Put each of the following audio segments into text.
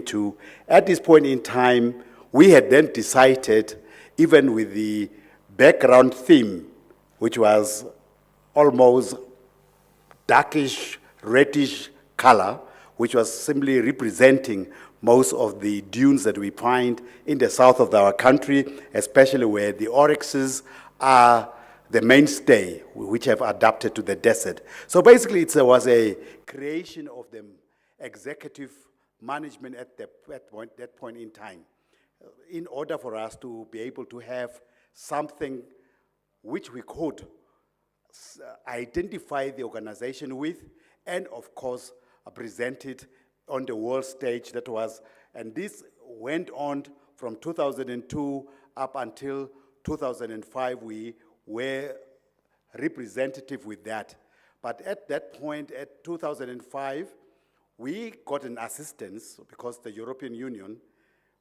into. At this point in time, we had then decided, even with the background theme, which was almost darkish, reddish color, which was simply representing most of the dunes that we find in the south of our country, especially where the oryxes are the mainstay, which have adapted to the desert. So basically, it was a creation of the executive management at that point in time, in order for us to be able to have something which we could identify the organization with, and of course, present it on the world stage. And this went on from 2002 up until 2005. We were representative with that. But at that point, at 2005, we got an assistance because the European Union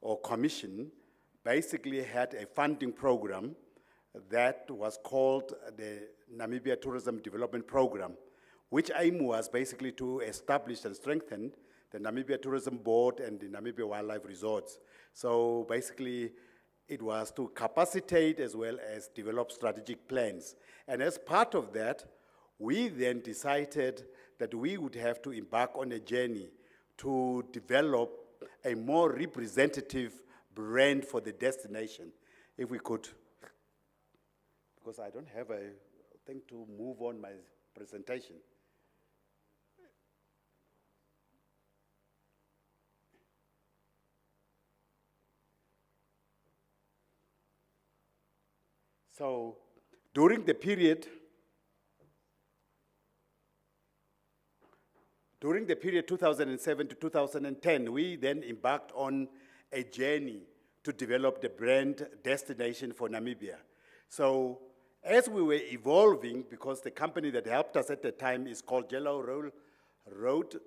or Commission basically had a funding program that was called the Namibia Tourism Development Program, which aim was basically to establish and strengthen the Namibia Tourism Board and the Namibia Wildlife Resorts. So basically, it was to capacitate as well as develop strategic plans. And as part of that, we then decided that we would have to embark on a journey to develop a more representative brand for the destination. If we could, because I don't have a thing to move on my presentation. So during the period 2007 to 2010, we then embarked on a journey to develop the brand destination for Namibia. So as we were evolving, because the company that helped us at the time is called Jello Road,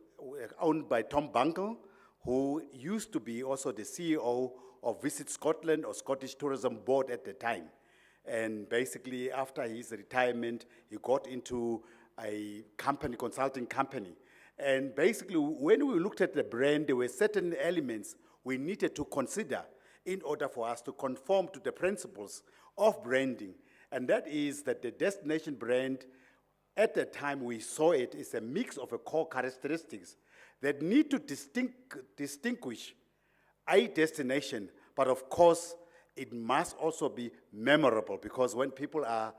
owned by Tom Bunkel, who used to be also the CEO of Visit Scotland or Scottish Tourism Board at the time. And basically, after his retirement, he got into a consulting company. And basically, when we looked at the brand, there were certain elements we needed to consider in order for us to conform to the principles of branding. And that is that the destination brand, at the time we saw it, is a mix of core characteristics that need to distinguish a destination, but of course, it must also be memorable, because when people are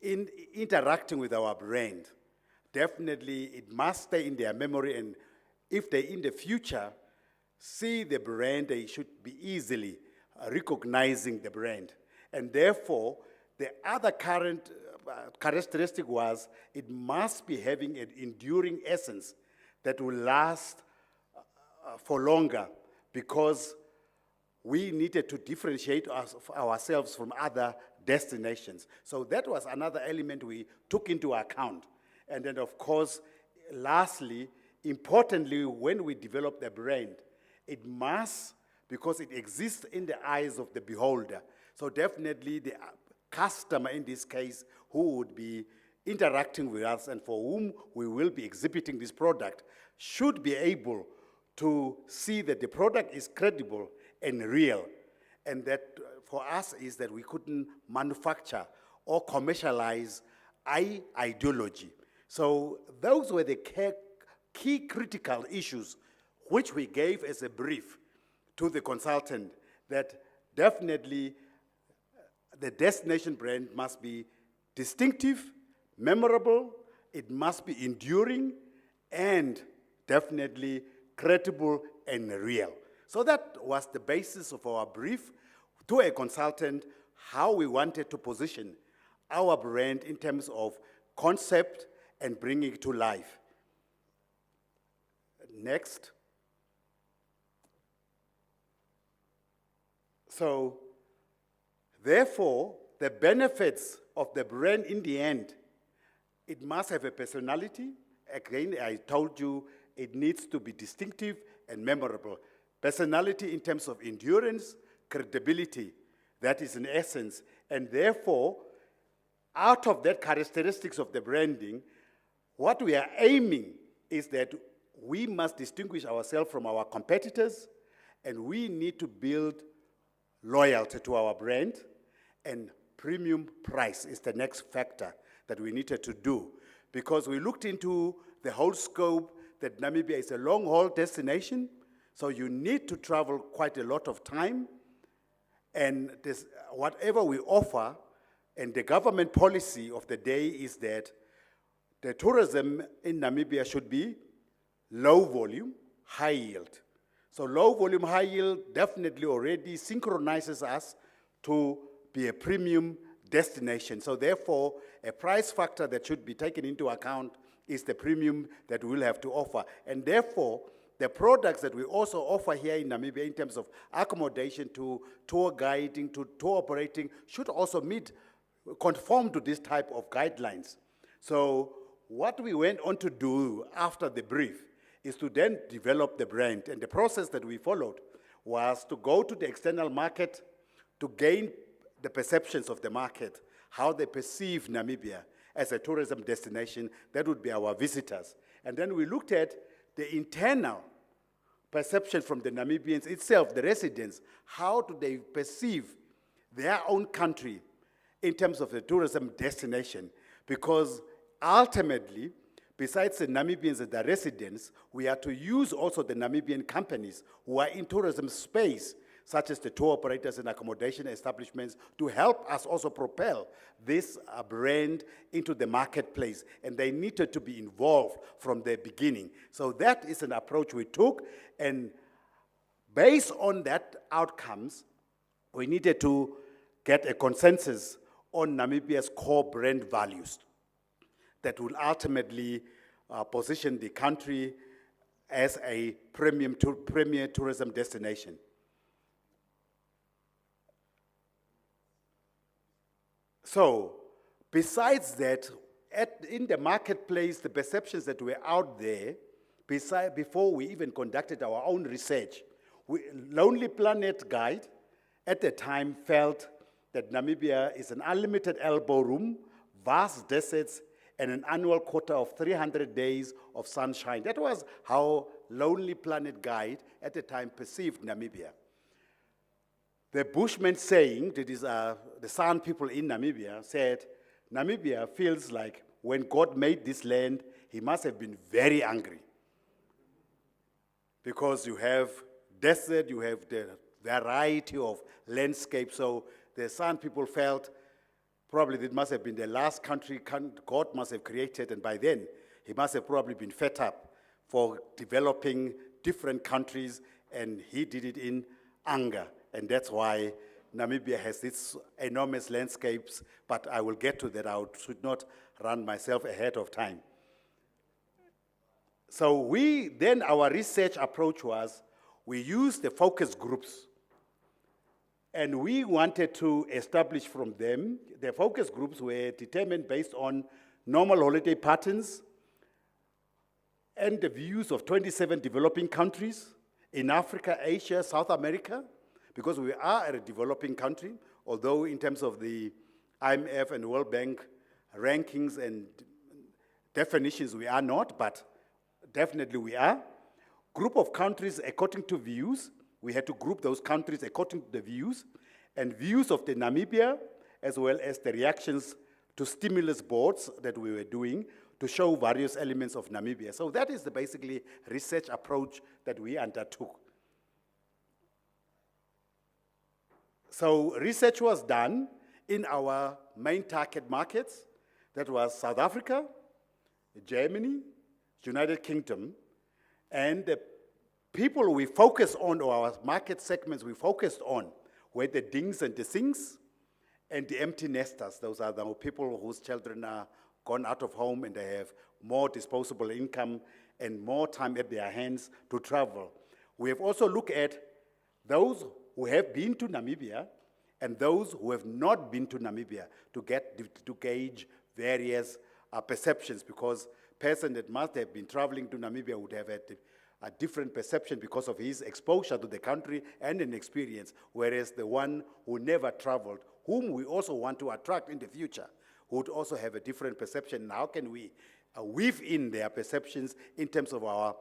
interacting with our brand, definitely it must stay in their memory, and if they in the future see the brand, they should be easily recognizing the brand. And therefore, the other current characteristic was it must be having an enduring essence that will last for longer, because we needed to differentiate ourselves from other destinations. So that was another element we took into account. And then, of course, lastly, importantly, when we develop the brand, it must, because it exists in the eyes of the beholder. So definitely the customer, in this case, who would be interacting with us and for whom we will be exhibiting this product, should be able to see that the product is credible and real. And that for us is that we couldn't manufacture or commercialize ideology. So those were the key critical issues which we gave as a brief to the consultant, that definitely the destination brand must be distinctive, memorable, it must be enduring, and definitely credible and real. So that was the basis of our brief to a consultant, how we wanted to position our brand in terms of concept and bringing it to life. Next. So, therefore, the benefits of the brand in the end, it must have a personality. Again, I told you it needs to be distinctive and memorable. Personality in terms of endurance, credibility, that is in essence. And therefore, out of that characteristics of the branding, what we are aiming is that we must distinguish ourselves from our competitors And we need to build loyalty to our brand, and premium price is the next factor that we needed to do, because we looked into the whole scope that Namibia is a long-haul destination, so you need to travel quite a lot of time, and this, whatever we offer, and the government policy of the day is that the tourism in Namibia should be low volume, high yield. So low volume, high yield definitely already synchronizes us to be a premium destination. So therefore, a price factor that should be taken into account is the premium that we'll have to offer. And therefore, the products that we also offer here in Namibia in terms of accommodation to tour guiding, to tour operating, should also conform to this type of guidelines. So what we went on to do after the brief is to then develop the brand. And the process that we followed was to go to the external market to gain the perceptions of the market, how they perceive Namibia as a tourism destination. That would be our visitors. And then we looked at the internal perception from the Namibians itself, the residents. How do they perceive their own country in terms of the tourism destination? Because ultimately, besides the Namibians and the residents, we are to use also the Namibian companies who are in tourism space, such as the tour operators and accommodation establishments, to help us also propel this brand into the marketplace. And they needed to be involved from the beginning. So that is an approach we took. And based on that outcomes, we needed to get a consensus on Namibia's core brand values that will ultimately position the country as a premier tourism destination. So, besides that, in the marketplace, the perceptions that were out there, before we even conducted our own research, Lonely Planet Guide at the time felt that Namibia is an unlimited elbow room, vast deserts, and an annual quota of 300 days of sunshine. That was how Lonely Planet Guide at the time perceived Namibia. The Bushman saying, that is the San people in Namibia, said, Namibia feels like when God made this land, he must have been very angry. Because you have desert, you have the variety of landscape. So the San people felt probably it must have been the last country God must have created, and by then he must have probably been fed up for developing different countries, and he did it in anger. And that's why Namibia has its enormous landscapes, but I will get to that. I should not run myself ahead of time. So our research approach was, we used the focus groups, and we wanted to establish from them, the focus groups were determined based on normal holiday patterns and the views of 27 developing countries in Africa, Asia, South America, because we are a developing country, although in terms of the IMF and World Bank rankings and definitions, we are not, but definitely we are. Group of countries according to views. We had to group those countries according to the views, and views of the Namibia, as well as the reactions to stimulus boards that we were doing to show various elements of Namibia. So that is the basically research approach that we undertook. So research was done in our main target markets. That was South Africa, Germany, United Kingdom, and the people we focused on, or our market segments we focused on, were the dings and the sings and the empty nesters. Those are the people whose children are gone out of home and they have more disposable income and more time at their hands to travel. We have also looked at those who have been to Namibia and those who have not been to Namibia to gauge various perceptions, because a person that must have been traveling to Namibia would have had a different perception because of his exposure to the country and an experience, whereas the one who never traveled, whom we also want to attract in the future, would also have a different perception. How can we weave in their perceptions in terms of our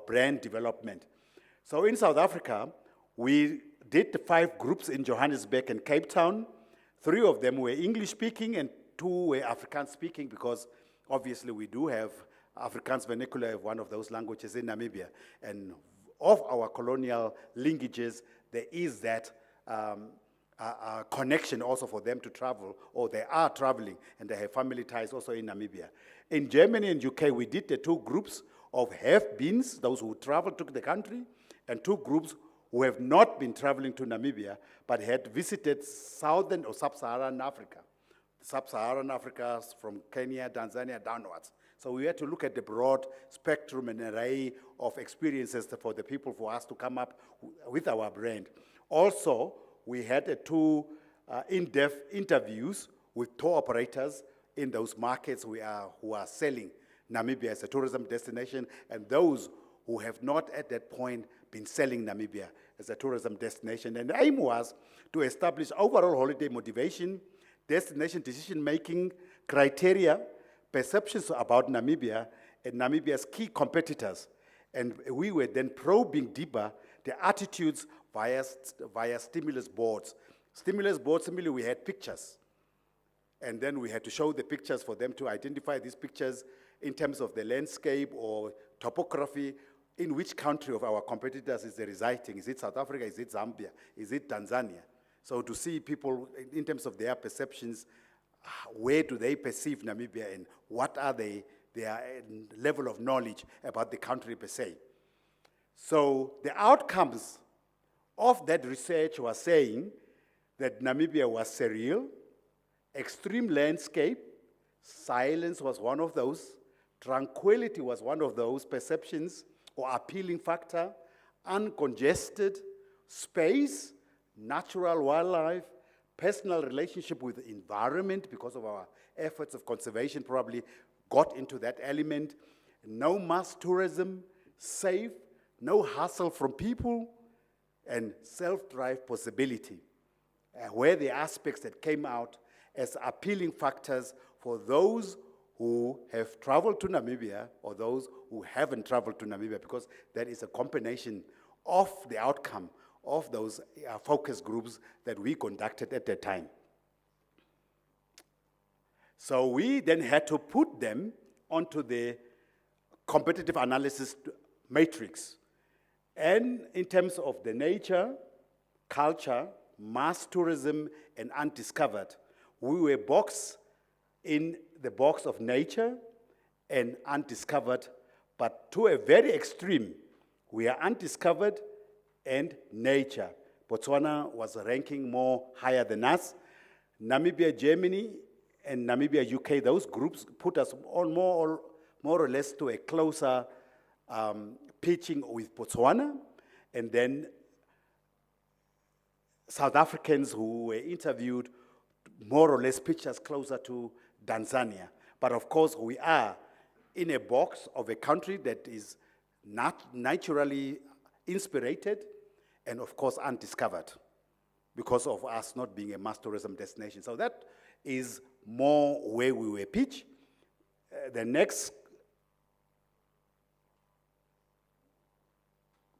brand development? So in South Africa, we did the 5 groups in Johannesburg and Cape Town. 3 of them were English-speaking and 2 were Afrikaans-speaking, because obviously we do have Afrikaans vernacular, one of those languages in Namibia. And of our colonial linkages, there is that connection also for them to travel, or they are traveling, and they have family ties also in Namibia. In Germany and UK, we did the 2 groups of have-beens, those who traveled to the country, and 2 groups who have not been traveling to Namibia, but had visited southern or sub-Saharan Africa. Sub-Saharan Africa from Kenya, Tanzania, downwards. So we had to look at the broad spectrum and array of experiences for the people, for us to come up with our brand. Also, we had 2 in-depth interviews with tour operators in those markets who are selling Namibia as a tourism destination, and those who have not at that point been selling Namibia as a tourism destination. And the aim was to establish overall holiday motivation, destination decision-making criteria, perceptions about Namibia, and Namibia's key competitors. And we were then probing deeper the attitudes via stimulus boards. Stimulus boards, similarly, we had pictures. And then we had to show the pictures for them to identify these pictures in terms of the landscape or topography, in which country of our competitors is they residing. Is it South Africa? Is it Zambia? Is it Tanzania? So to see people in terms of their perceptions, where do they perceive Namibia and what are their level of knowledge about the country per se. So the outcomes of that research was saying that Namibia was surreal, extreme landscape, silence was one of those, tranquility was one of those perceptions or appealing factor, uncongested space, natural wildlife, personal relationship with the environment because of our efforts of conservation probably got into that element, no mass tourism, safe, no hassle from people, and self-drive possibility, were the aspects that came out as appealing factors for those who have traveled to Namibia or those who haven't traveled to Namibia, because that is a combination of the outcome of those focus groups that we conducted at that time. So we then had to put them onto the competitive analysis matrix. And in terms of the nature, culture, mass tourism, and undiscovered, we were boxed in the box of nature and undiscovered, but to a very extreme. We are undiscovered and nature. Botswana was ranking more higher than us. Namibia, Germany, and Namibia, UK, those groups put us on more or less to a closer pitching with Botswana. And then South Africans who were interviewed more or less pitched us closer to Tanzania. But of course, we are in a box of a country that is not naturally inspirated and of course undiscovered because of us not being a mass tourism destination. So that is more where we were pitched. The next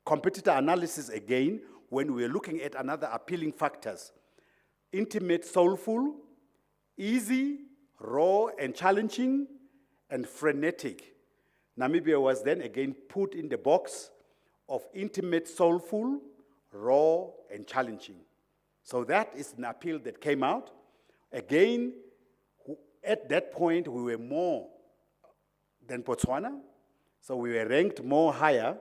competitor analysis again, when we were looking at another appealing factors, intimate, soulful, easy, raw and challenging, and frenetic. Namibia was then again put in the box of intimate, soulful, raw, and challenging. So that is an appeal that came out. Again, at that point, we were more than Botswana. So we were ranked more higher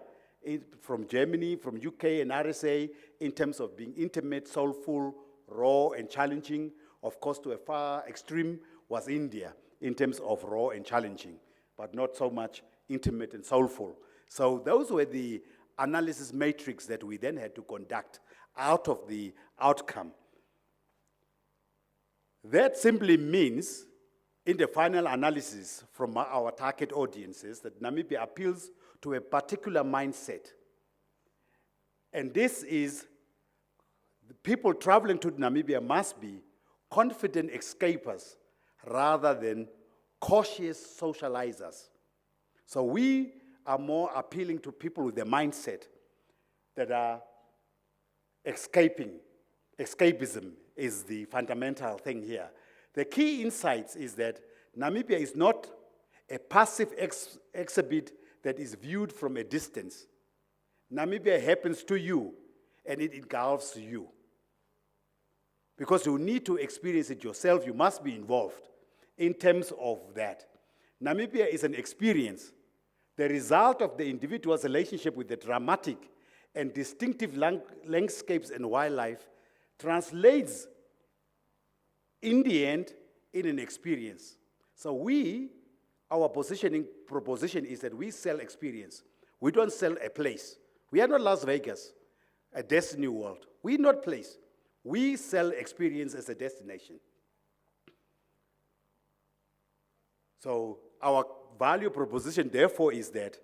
from Germany, from UK and RSA in terms of being intimate, soulful, raw, and challenging. Of course, to a far extreme was India in terms of raw and challenging, but not so much intimate and soulful. So those were the analysis matrix that we then had to conduct out of the outcome. That simply means, in the final analysis from our target audiences, that Namibia appeals to a particular mindset. And this is, the people traveling to Namibia must be confident escapers rather than cautious socializers. So we are more appealing to people with the mindset that are escapism is the fundamental thing here. The key insights is that Namibia is not a passive exhibit that is viewed from a distance. Namibia happens to you, and it engulfs you. Because you need to experience it yourself, you must be involved in terms of that. Namibia is an experience, the result of the individual's relationship with the dramatic and distinctive landscapes and wildlife translates in the end in an experience. So our proposition is that we sell experience. We don't sell a place. We are not Las Vegas, a Destiny World. We're not place. We sell experience as a destination. So our value proposition, therefore, is that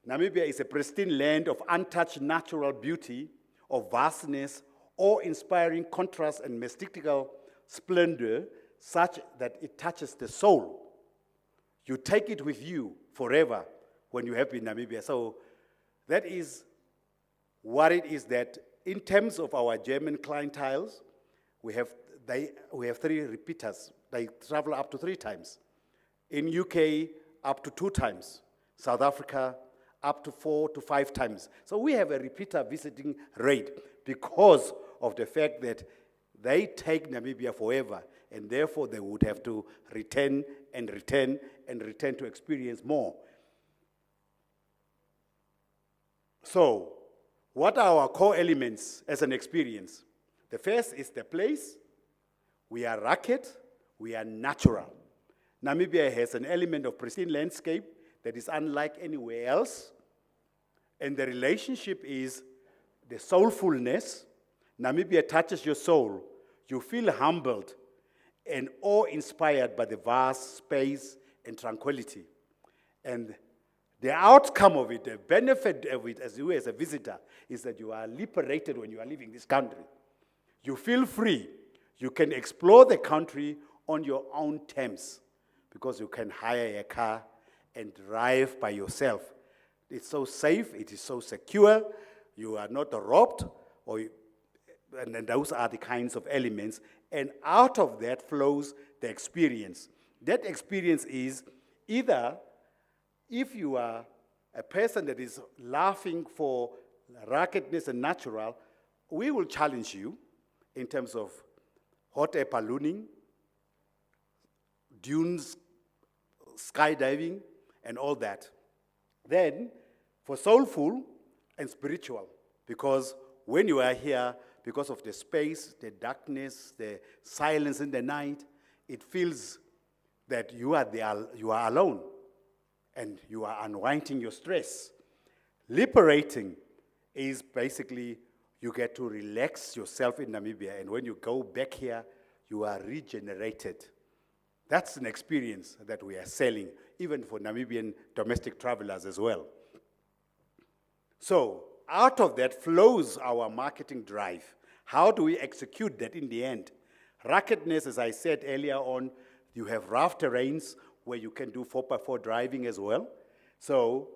Namibia is a pristine land of untouched natural beauty, of vastness, awe-inspiring contrast and mystical splendor, such that it touches the soul. You take it with you forever when you have been in Namibia. So that is what it is that in terms of our German clienteles, we have 3 repeaters. They travel up to 3 times. In UK, up to 2 times. South Africa, up to 4 to 5 times. So we have a repeater visiting rate because of the fact that they take Namibia forever, and therefore they would have to return and return and return to experience more. So, what are our core elements as an experience? The first is the place. We are rugged, we are natural. Namibia has an element of pristine landscape that is unlike anywhere else. And the relationship is the soulfulness. Namibia touches your soul. You feel humbled and awe-inspired by the vast space and tranquility. And the outcome of it, the benefit of it as a visitor, is that you are liberated when you are leaving this country. You feel free. You can explore the country on your own terms because you can hire a car and drive by yourself. It's so safe, it is so secure, you are not robbed, and those are the kinds of elements. And out of that flows the experience. That experience is either, if you are a person that is laughing for ruggedness and natural, we will challenge you in terms of hot air ballooning, dunes, skydiving, and all that. Then, for soulful and spiritual, because when you are here, because of the space, the darkness, the silence in the night, it feels that you are alone and you are unwinding your stress. Liberating is basically you get to relax yourself in Namibia, and when you go back here, you are regenerated. That's an experience that we are selling, even for Namibian domestic travelers as well. So, out of that flows our marketing drive. How do we execute that in the end? Ruggedness, as I said earlier on, you have rough terrains where you can do 4x4 driving as well. So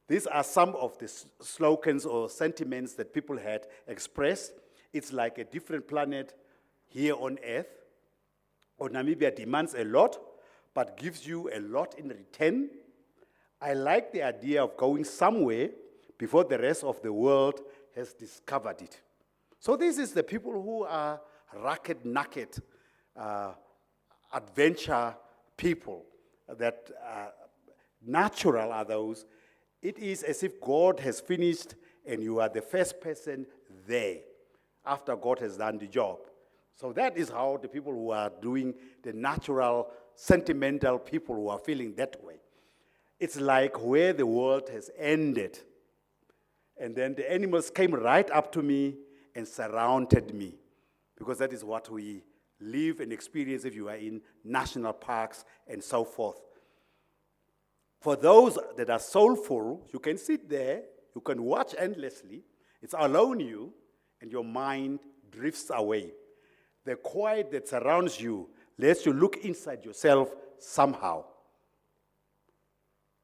these are some of the slogans or sentiments that people had expressed. It's like a different planet here on Earth. Or Namibia demands a lot, but gives you a lot in return. I like the idea of going somewhere before the rest of the world has discovered it. So this is the people who are rugged, naked, adventure people, that natural are those. It is as if God has finished and you are the first person there after God has done the job. So that is how the people who are doing the natural, sentimental people who are feeling that way. It's like where the world has ended. And then the animals came right up to me and surrounded me, because that is what we live and experience if you are in national parks and so forth. For those that are soulful, you can sit there, you can watch endlessly, it's alone you, and your mind drifts away. The quiet that surrounds you lets you look inside yourself somehow.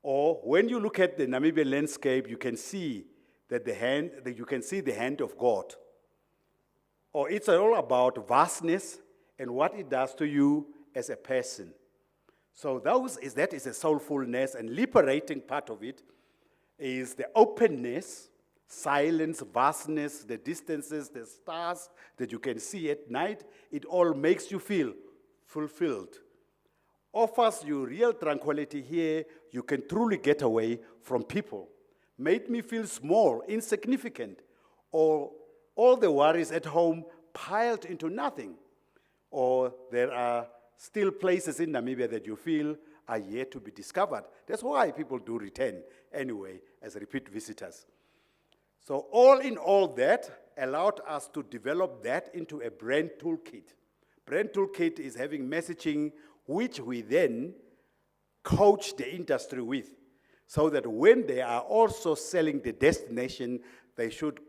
Or when you look at the Namibian landscape, you can see that that you can see the hand of God. Or it's all about vastness and what it does to you as a person. So that is a soulfulness, and liberating part of it is the openness, silence, vastness, the distances, the stars that you can see at night. It all makes you feel fulfilled. Offers you real tranquility here. You can truly get away from people. Made me feel small, insignificant, or all the worries at home piled into nothing. Or there are still places in Namibia that you feel are yet to be discovered. That's why people do return anyway as repeat visitors. So all in all, that allowed us to develop that into a brand toolkit. Brand toolkit is having messaging which we then coach the industry with, so that when they are also selling the destination, they should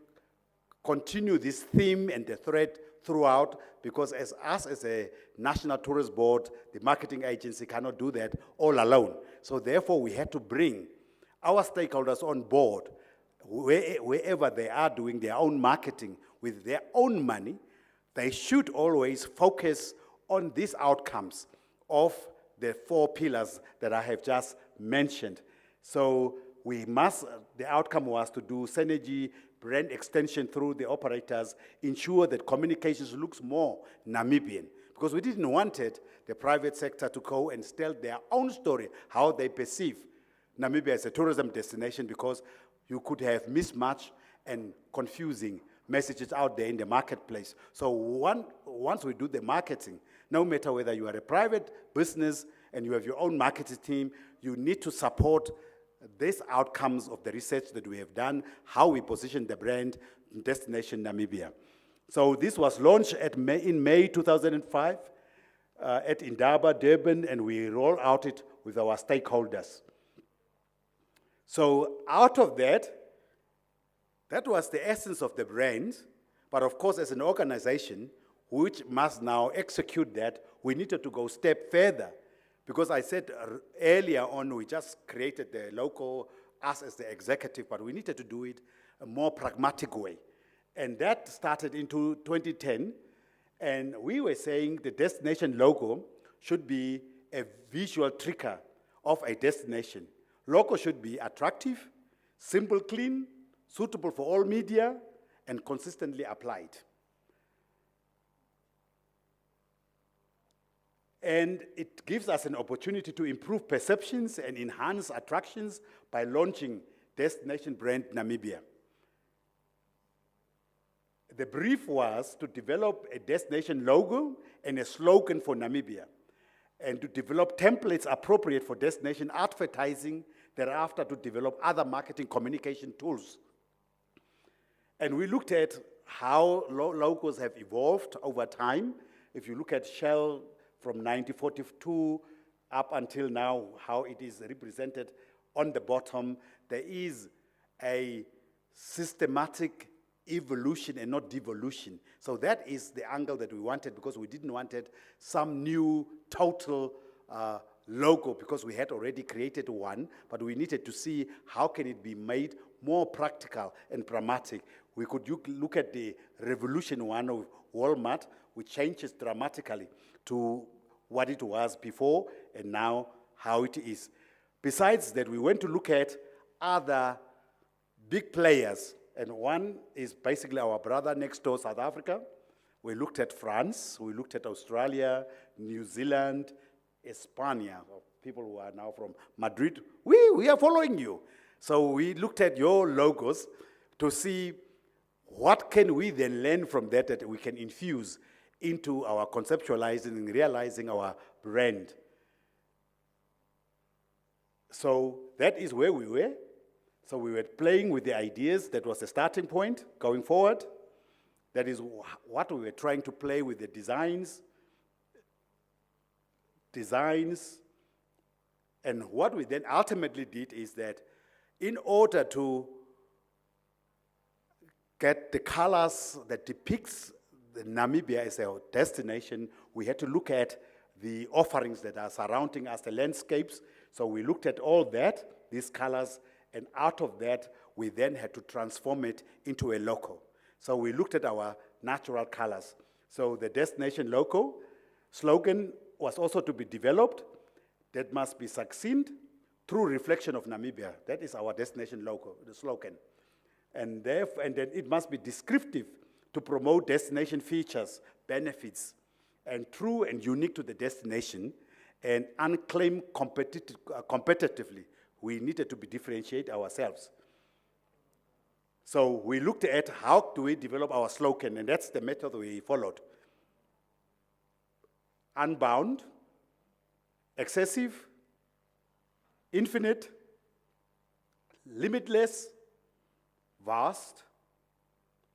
continue this theme and the thread throughout, because as a National Tourist Board, the marketing agency cannot do that all alone. So therefore, we had to bring our stakeholders on board wherever they are doing their own marketing with their own money. They should always focus on these outcomes of the 4 pillars that I have just mentioned. So the outcome was to do synergy, brand extension through the operators, ensure that communications looks more Namibian. Because we didn't want the private sector to go and tell their own story, how they perceive Namibia as a tourism destination, because you could have mismatch and confusing messages out there in the marketplace. So once we do the marketing, no matter whether you are a private business and you have your own marketing team, you need to support these outcomes of the research that we have done, how we position the brand Destination Namibia. So this was launched in May 2005 at Indaba, Durban, and we roll out it with our stakeholders. So out of that was the essence of the brand. But of course, as an organization, which must now execute that, we needed to go a step further. Because I said earlier on, we just created the local, us as the executive, but we needed to do it a more pragmatic way. And that started into 2010, and we were saying the destination logo should be a visual trigger of a destination. Logo should be attractive, simple, clean, suitable for all media, and consistently applied. And it gives us an opportunity to improve perceptions and enhance attractions by launching Destination Brand Namibia. The brief was to develop a destination logo and a slogan for Namibia, and to develop templates appropriate for destination advertising, thereafter to develop other marketing communication tools. And we looked at how logos have evolved over time. If you look at Shell from 1942 up until now, how it is represented on the bottom, there is a systematic evolution and not devolution. So that is the angle that we wanted, because we didn't want some new total logo, because we had already created one, but we needed to see how can it be made more practical and pragmatic. We could look at the Revolution one of Walmart, which changes dramatically to what it was before and now how it is. Besides that, we went to look at other big players, and one is basically our brother next door, South Africa. We looked at France, we looked at Australia, New Zealand, España, people who are now from Madrid. We are following you. So we looked at your logos to see what can we then learn from that we can infuse into our conceptualizing and realizing our brand. So that is where we were. So we were playing with the ideas. That was the starting point going forward. That is what we were trying to play with, the designs. And what we then ultimately did is that in order to get the colors that depicts the Namibia as a destination, we had to look at the offerings that are surrounding us, the landscapes. So we looked at all that, these colors, and out of that, we then had to transform it into a logo. So we looked at our natural colors. So the destination logo slogan was also to be developed. That must be succinct, true reflection of Namibia. That is our destination logo, the slogan. And then it must be descriptive to promote destination features, benefits, and true and unique to the destination, and unclaimed competitively. We needed to differentiate ourselves. So we looked at how do we develop our slogan, and that's the method we followed. Unbound, excessive, infinite, limitless, vast,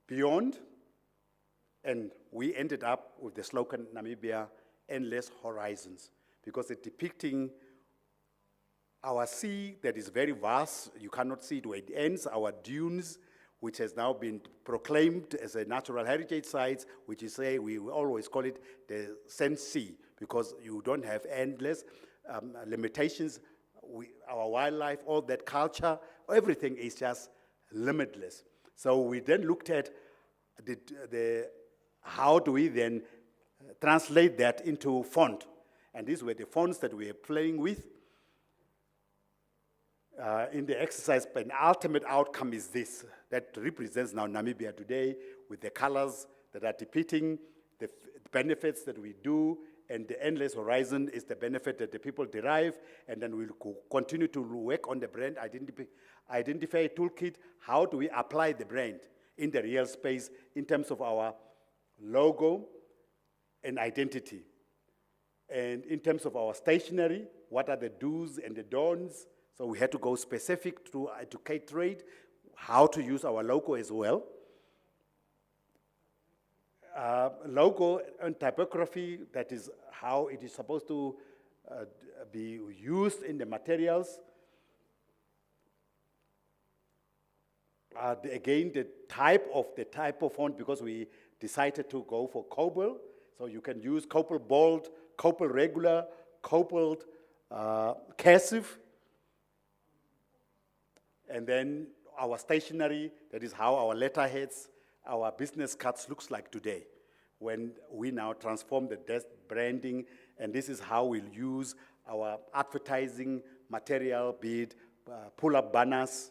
beyond, and we ended up with the slogan Namibia, Endless Horizons, because it's depicting our sea that is very vast. You cannot see it where it ends, our dunes, which has now been proclaimed as a natural heritage site, which is we always call it the Sand Sea, because you don't have endless limitations. Our wildlife, all that culture, everything is just limitless. So we then looked at how do we then translate that into font. And these were the fonts that we were playing with. In the exercise, but an ultimate outcome is this, that represents now Namibia today with the colors that are depicting the benefits that we do, and the endless horizon is the benefit that the people derive, and then we'll continue to work on the brand identify toolkit. How do we apply the brand in the real space in terms of our logo and identity? And in terms of our stationery, what are the do's and the don'ts? So we had to go specific to educate trade, how to use our logo as well. Logo and typography, that is how it is supposed to be used in the materials. Again, the type of font, because we decided to go for Cobalt. So you can use Cobalt Bold, Cobalt Regular, Cobalt Cursive. And then our stationery, that is how our letterheads, our business cards looks like today, when we now transform the branding, and this is how we'll use our advertising material, be it pull-up banners,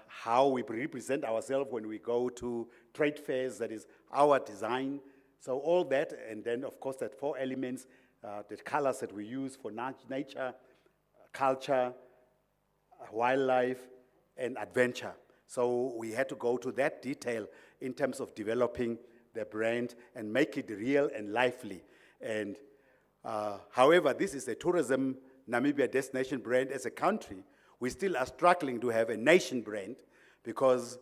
how we represent ourselves when we go to trade fairs, that is our design. So all that, and then of course that 4 elements, the colors that we use for nature, culture, wildlife, and adventure. So we had to go to that detail in terms of developing the brand and make it real and lively. And however, this is a tourism Namibia destination brand. As a country, we still are struggling to have a nation brand, because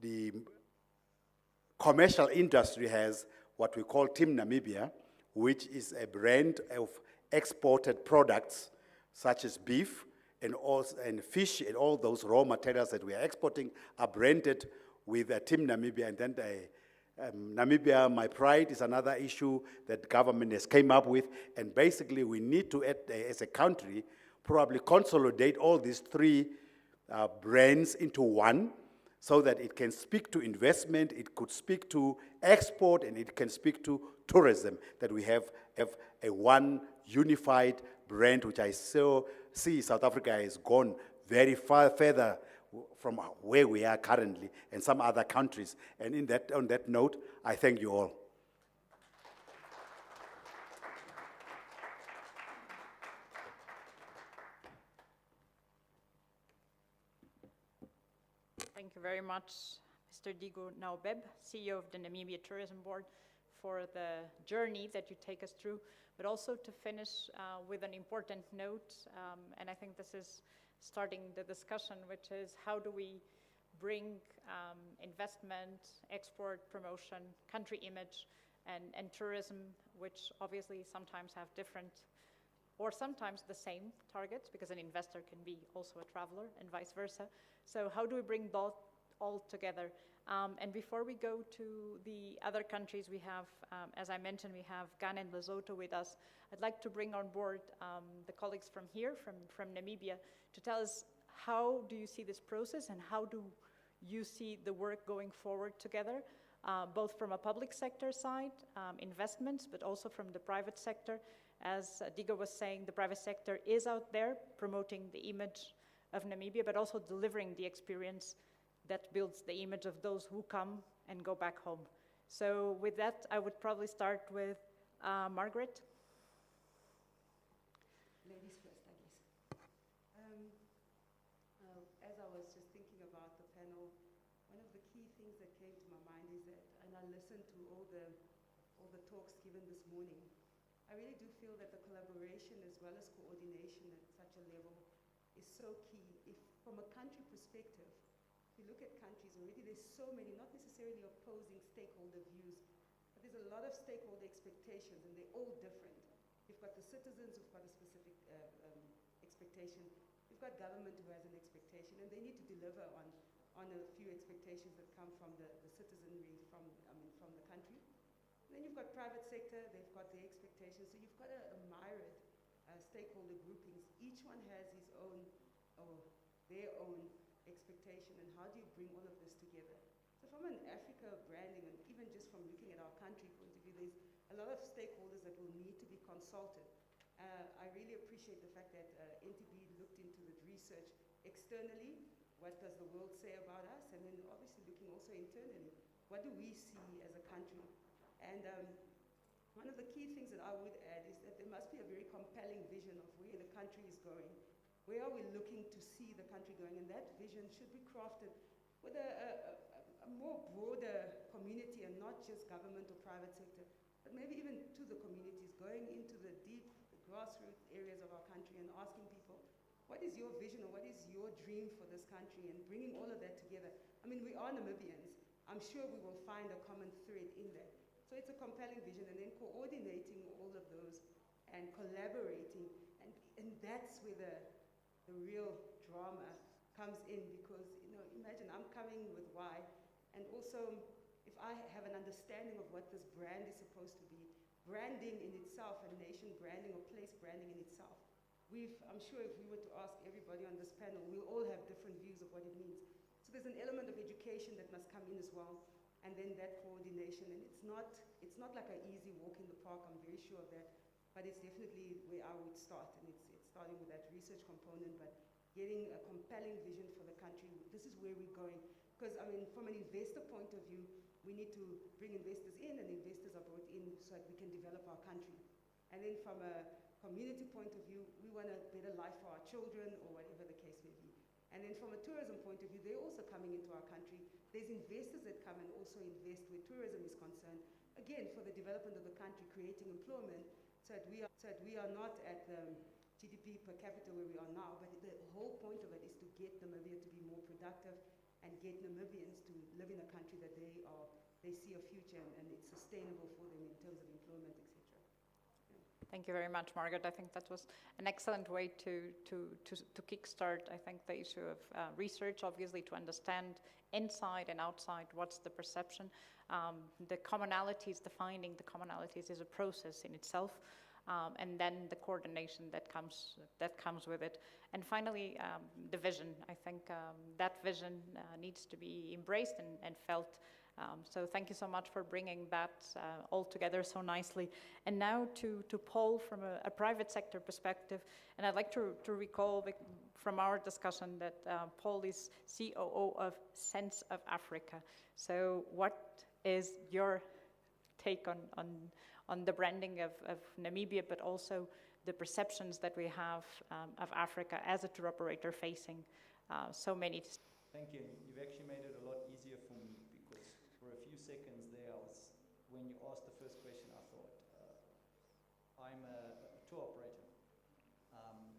the commercial industry has what we call Team Namibia, which is a brand of exported products such as beef, and fish, and all those raw materials that we are exporting are branded with Team Namibia. And then Namibia, My Pride is another issue that government has came up with. And basically we need to, as a country, probably consolidate all these 3 brands into one, so that it can speak to investment, it could speak to export, and it can speak to tourism, that we have a one unified brand, which I see South Africa has gone very far further from where we are currently, and some other countries. And on that note, I thank you all. Thank you very much, Mr. Digo Naubeb, CEO of the Namibia Tourism Board, for the journey that you take us through, but also to finish with an important note, and I think this is starting the discussion, which is how do we bring investment, export, promotion, country image, and tourism, which obviously sometimes have different or sometimes the same targets, because an investor can be also a traveler and vice versa. So how do we bring that all together? And before we go to the other countries, we have, as I mentioned, we have Ghana and Lesotho with us. I'd like to bring on board the colleagues from here, from Namibia, to tell us how do you see this process, and how do you see the work going forward together, both from a public sector side, investments, but also from the private sector? As Digo was saying, the private sector is out there promoting the image of Namibia, but also delivering the experience that builds the image of those who come and go back home. So with that, I would probably start with Margaret. Ladies first, I guess. As I was just thinking about the panel, one of the key things that came to my mind is that, and I listened to all the talks given this morning, I really do feel that the collaboration as well as coordination at such a level is so key. If from a country perspective, if you look at countries already, there's so many, not necessarily opposing stakeholder views, but there's a lot of stakeholder expectations, and they're all different. You've got the citizens who've got a specific expectation. You've got government who has an expectation, and they need to deliver on a few expectations that come from the citizenry from the country. And then you've got private sector, they've got their expectations. So you've got a myriad stakeholder groupings. Each one has his own or their own expectation, and how do you bring all of this together? So from an Africa branding, and even just from looking at our country point of view, there's a lot of stakeholders that will need to be consulted. I really appreciate the fact that NTB looked into the research externally. What does the world say about us? And then obviously looking also internally. What do we see as a country? And one of the key things that I would add is that there must be a very compelling vision of where the country is going. Where are we looking to see the country going? And that vision should be crafted with a more broader community, and not just government or private sector, but maybe even to the communities, going into the deep grassroots areas of our country and asking people, what is your vision, or what is your dream for this country, and bringing all of that together. I mean, we are Namibians. I'm sure we will find a common thread in that. So it's a compelling vision, and then coordinating all of those and collaborating, and that's where the real drama comes in, because, you know, imagine I'm coming with Y, and also if I have an understanding of what this brand is supposed to be, branding in itself, and nation branding or place branding in itself. I'm sure if we were to ask everybody on this panel, we'll all have different views of what it means. So there's an element of education that must come in as well, and then that coordination. And it's not like an easy walk in the park, I'm very sure of that, but it's definitely where I would start, and it's starting with that research component, but getting a compelling vision for the country. This is where we're going. Because, I mean, from an investor point of view, we need to bring investors in, and investors are brought in so that we can develop our country. And then from a community point of view, we want a better life for our children, or whatever the case may be. And then from a tourism point of view, they're also coming into our country. There's investors that come and also invest where tourism is concerned. Again, for the development of the country, creating employment, so that we are not at the GDP per capita where we are now, but the whole point of it is to get Namibia to be more productive, and get Namibians to live in a country that they see a future, and it's sustainable for them in terms of employment, etc. Yeah. Thank you very much, Margaret. I think that was an excellent way to kickstart, I think, the issue of research, obviously, to understand inside and outside what's the perception. The commonalities, defining the commonalities is a process in itself. And then the coordination that comes with it. And finally, the vision. I think that vision needs to be embraced and felt. So thank you so much for bringing that all together so nicely. And now to Paul from a private sector perspective. And I'd like to recall from our discussion that Paul is COO of Sense of Africa. So what is your take on the branding of Namibia, but also the perceptions that we have of Africa as a tour operator facing so many. Thank you. You've actually made it a lot easier for me, because for a few seconds there, when you asked the first question, I thought, I'm a tour operator.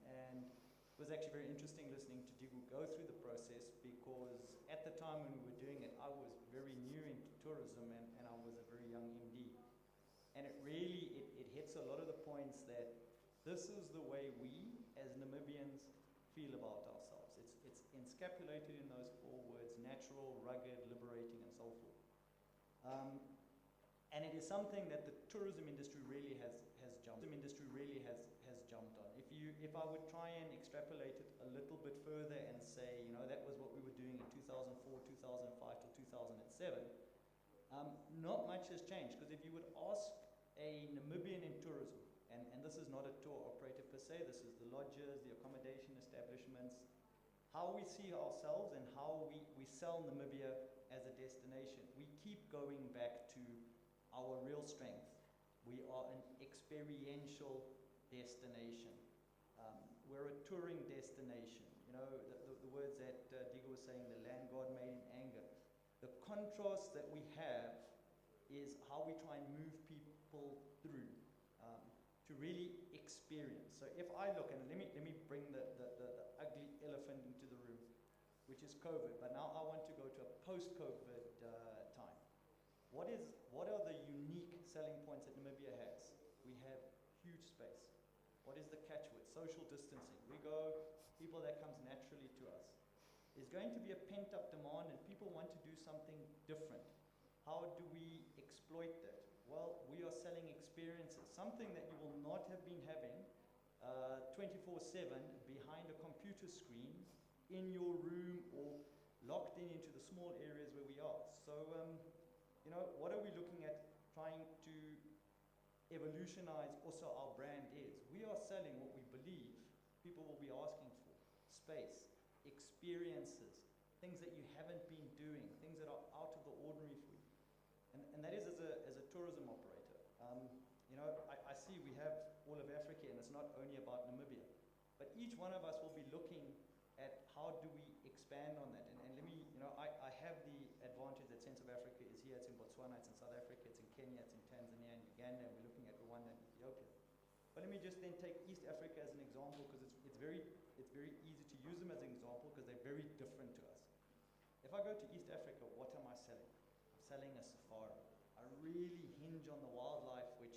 And it was actually very interesting listening to Digo go through the process, because at the time when we were doing it, I was very new into tourism, and I was a very young MD. And it really hits a lot of the points that this is the way we, as Namibians, feel about ourselves. It's encapsulated in those 4 words: natural, rugged, liberating, and soulful. And it is something that the tourism industry really has jumped jumped on. If I would try and extrapolate it a little bit further and say, that was what we were doing in 2004, 2005 till 2007, not much has changed. Because if you would ask a Namibian in tourism, and this is not a tour operator per se, this is the lodges, the accommodation establishments, how we see ourselves and how we sell Namibia as a destination. We keep going back to our real strength. We are an experiential destination. We're a touring destination. The words that Digo was saying, the land God made in anger. The contrast that we have is how we try and move people through to really experience. So if I look, and let me bring the ugly elephant into the room, which is COVID, but now I want to go to a post-COVID time. What are the unique selling points that Namibia has? We have huge space. What is the catchword? Social distancing. We go, people that comes naturally to us. There's going to be a pent-up demand and people want to do something different. How do we exploit that? Well, we are selling experiences, something that you will not have been having 24/7 behind a computer screen in your room or locked into the small areas where we are. So, what are we looking at trying to evolutionize also our brand is? We are selling what we believe people will be asking for. Space, experiences, things that you haven't been doing, things that are out of the ordinary for you. And that is as a tourism operator. I see we have all of Africa and it's not only about Namibia. But each one of us will be looking at how do we expand on that. And let me, I have the advantage that Sense of Africa is here, it's in Botswana, it's in South Africa, it's in Kenya, it's in Tanzania and Uganda, and we're looking at Rwanda and Ethiopia. But let me just then take East Africa as an example because it's very easy to use them as an example because they're very different to us. If I go to East Africa, what am I selling? I'm selling a safari. I really hinge on the wildlife, which,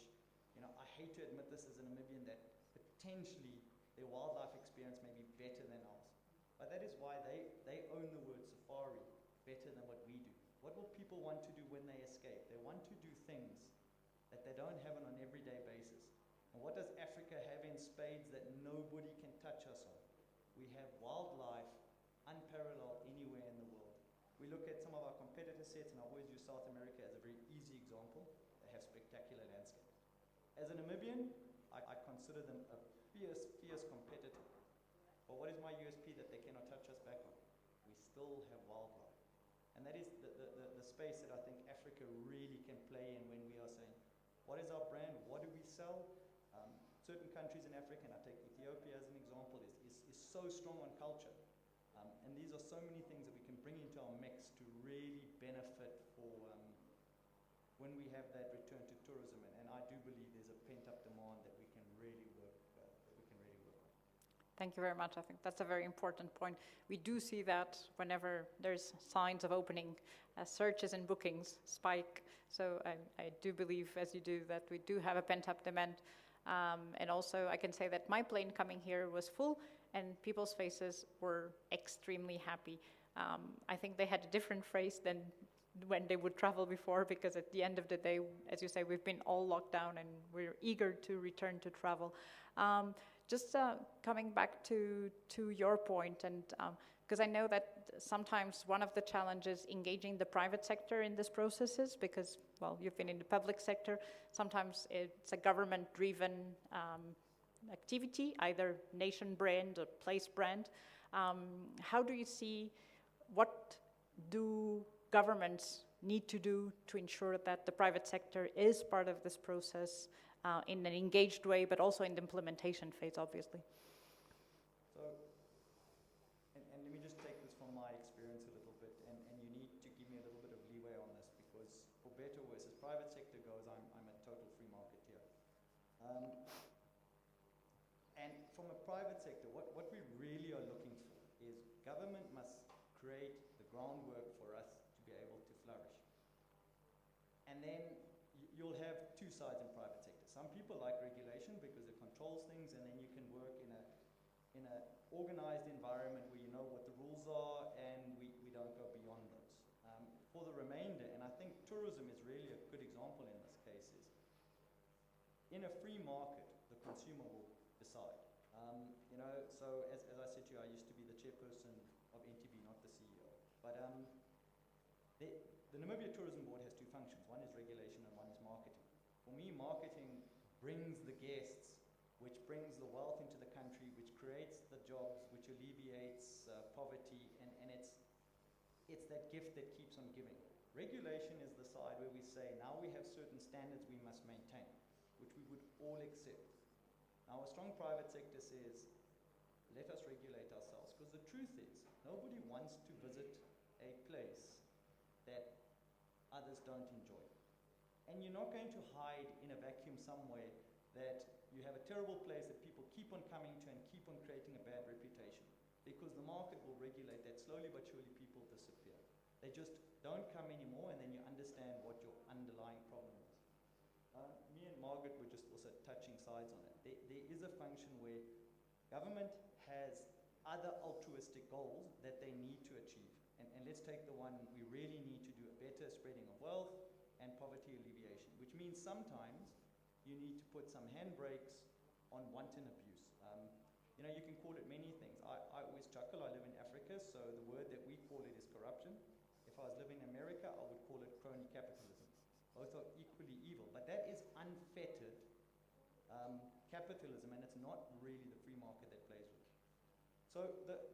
I hate to admit this as a Namibian that potentially their wildlife experience may be better than ours. But that is why they own the word safari better than what we do. What will people want to do when they escape? They want to do things that they don't have on an everyday basis. And what does Africa have in spades that nobody can touch us on? We have wildlife unparalleled anywhere in the world. We look at some of our competitor sets, and I always use South America as a very easy example. They have spectacular landscapes. As a Namibian, I consider them a fierce competitor. But what is my USP that they cannot touch us back on? We still have wildlife. And that is the space that I think Africa really can play in when we are saying, what is our brand? What do we sell? Certain countries in Africa, and I take Ethiopia as an example, is so strong on culture. And these are so many things that we can bring into our mix to really benefit for when we have that return to tourism. And I do believe there's a pent-up demand that we can really work on. Thank you very much. I think that's a very important point. We do see that whenever there's signs of opening, searches and bookings spike. So I do believe, as you do, that we do have a pent-up demand. And also, I can say that my plane coming here was full, and people's faces were extremely happy. I think they had a different phrase than when they would travel before, because at the end of the day, as you say, we've been all locked down, and we're eager to return to travel. Just coming back to your point, and because I know that sometimes one of the challenges engaging the private sector in this process is because, well, you've been in the public sector, sometimes it's a government-driven activity, either nation brand or place brand. How do you see, what do governments need to do to ensure that the private sector is part of this process in an engaged way, but also in the implementation phase, obviously? So, and let me just take this from my experience a little bit, and you need to give me a little bit of leeway on this, because for better or worse, as private sector goes, I'm a total free marketeer. And from a private sector, what we really are looking for is government must create the groundwork for us to be able to flourish. And then you'll have two sides in private sector. Some people like regulation because it controls things, and then you can work in a organized environment where you know what the rules are, and we don't go beyond those. For the remainder, and I think tourism is really a good example in this case, is in a free market, the consumer will decide side. You know, so as I said to you, I used to be the chairperson of NTB, not the CEO. But the Namibia Tourism Board has two functions. One is regulation and one is marketing. For me, marketing brings the guests, which brings the wealth into the country, which creates the jobs, which alleviates poverty, and it's that gift that keeps on giving. Regulation is the side where we say, now we have certain standards we must maintain, which we would all accept. Now, a strong private sector says, let us regulate ourselves, because the truth is, nobody wants to visit a place that others don't enjoy. And you're not going to hide in a vacuum somewhere that you have a terrible place that people keep on coming to and keep on creating a bad reputation, because the market will regulate that. Slowly but surely people disappear. They just don't come anymore, and then you understand what your underlying problem is. Me and Margaret were just also touching sides on it. There is a function where government has other altruistic goals that they need to achieve. And let's take the one we really need to do, a better spreading of wealth and poverty alleviation, which means sometimes you need to put some handbrakes on wanton abuse. You know, you can call it many things. I always chuckle, I live in Africa, so the word that we call it is corruption. If I was living in America, I would call it crony capitalism. Both are equally evil, but that is unfettered capitalism, and it's not really the free market that plays with it. So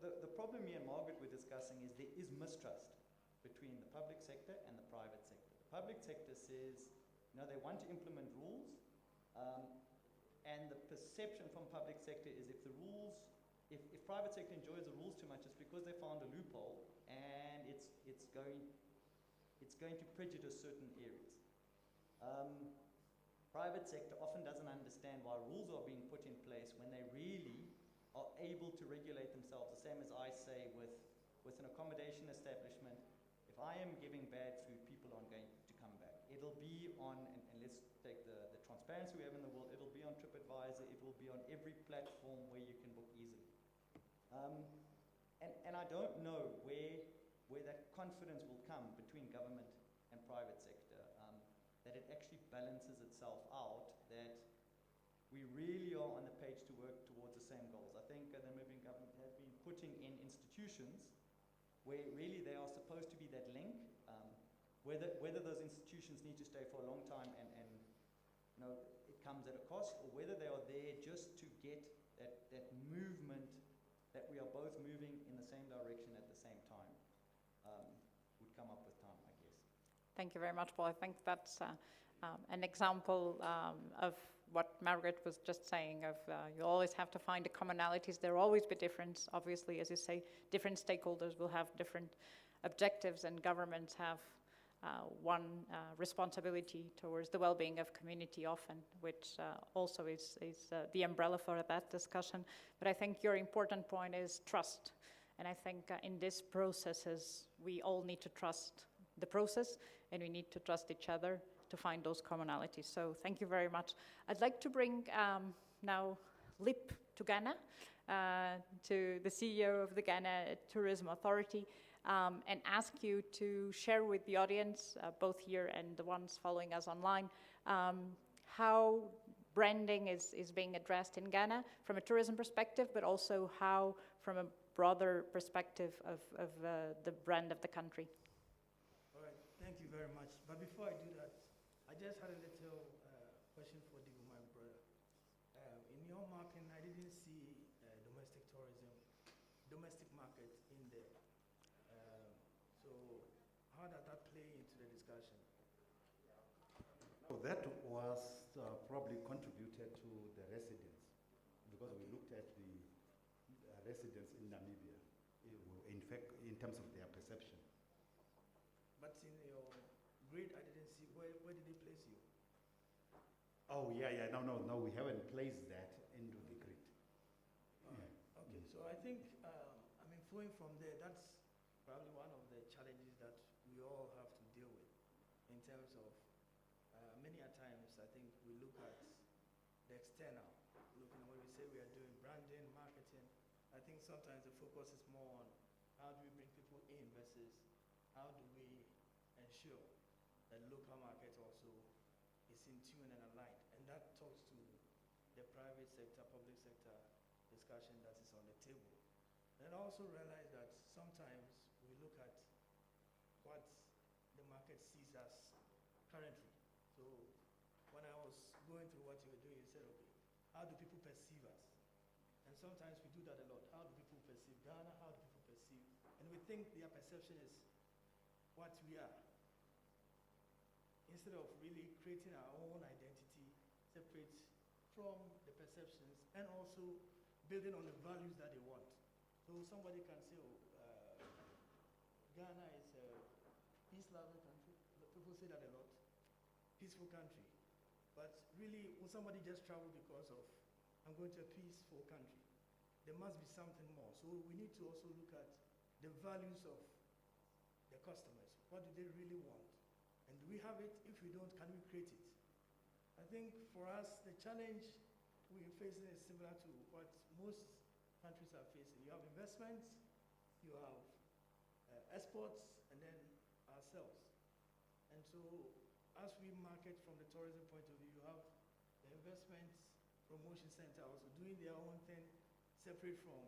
the problem me and Margaret were discussing is there is mistrust between the public sector and the private sector. The public sector says, you know, they want to implement rules, and the perception from public sector is if the rules, if private sector enjoys the rules too much, it's because they found a loophole, and it's going to prejudice certain areas. Private sector often doesn't understand why rules are being put in place when they really are able to regulate themselves. The same as I say with an accommodation establishment, if I am giving bad food, people aren't going to come back. It'll be on, and let's take the transparency we have in the world, it'll be on TripAdvisor, it will be on every platform where you can book easily. And I don't know where that confidence will come between government and private sector, that it actually balances itself out, that we really are on the page to work towards the same goals. I think the Namibian government has been putting in institutions where really they are supposed to be that link, whether those institutions need to stay for a long time and you know, it comes at a cost, or whether they are there just to get that movement that we are both moving in the same direction at the same time, would come up with time, I guess. Thank you very much, Paul. I think that's an example of what Margaret was just saying of you always have to find the commonalities. There will always be difference. Obviously, as you say, different stakeholders will have different objectives, and governments have one responsibility towards the well-being of community often, which also is the umbrella for that discussion. But I think your important point is trust. And I think in these processes, we all need to trust the process, and we need to trust each other to find those commonalities. So thank you very much. I'd like to bring now Lip to Ghana, to the CEO of the Ghana Tourism Authority, and ask you to share with the audience, both here and the ones following us online, how branding is being addressed in Ghana from a tourism perspective, but also how from a broader perspective of the brand of the country. All right, thank you very much. But before I do that, I just had a little question for Digo, my brother. In your market, I didn't see domestic tourism, domestic market in there. So how does that play into the discussion? So that was probably contributed to the residents, because we looked at the residents in Namibia, in fact, in terms of their perception. But in your grid, I didn't see, where did they place you? Oh, yeah, no, we haven't placed that into the grid. Okay, so I think, I mean, flowing from there, that's probably one of the challenges that we all have to deal with in terms of, many a times, I think we look at the external, looking when we say we are doing branding, marketing, I think sometimes the focus is more on how do we bring people in versus how do we ensure that local market also is in tune and aligned. And that talks to the the private sector, public sector discussion that is on the table. And I also realize that sometimes we look at what the market sees as currently. So when I was going through what you were doing, you said, okay, how do people perceive us? And sometimes we do that a lot. How do people perceive Ghana? How do people perceive? And we think their perception is what we are, instead of really creating our own identity separate from the perceptions and also building on the values that they want. So somebody can say, oh, Ghana is a peace-loving country. People say that a lot. Peaceful country. But really, will somebody just travel because of, I'm going to a peaceful country? There must be something more. So we need to also look at the values of the customers. What do they really want? And do we have it? If we don't, can we create it? I think for us, the challenge we're facing is similar to what most countries are facing. You have investments, you have exports, and then ourselves. And so as we market from the tourism point of view, you have the investments promotion center also doing their own thing separate from,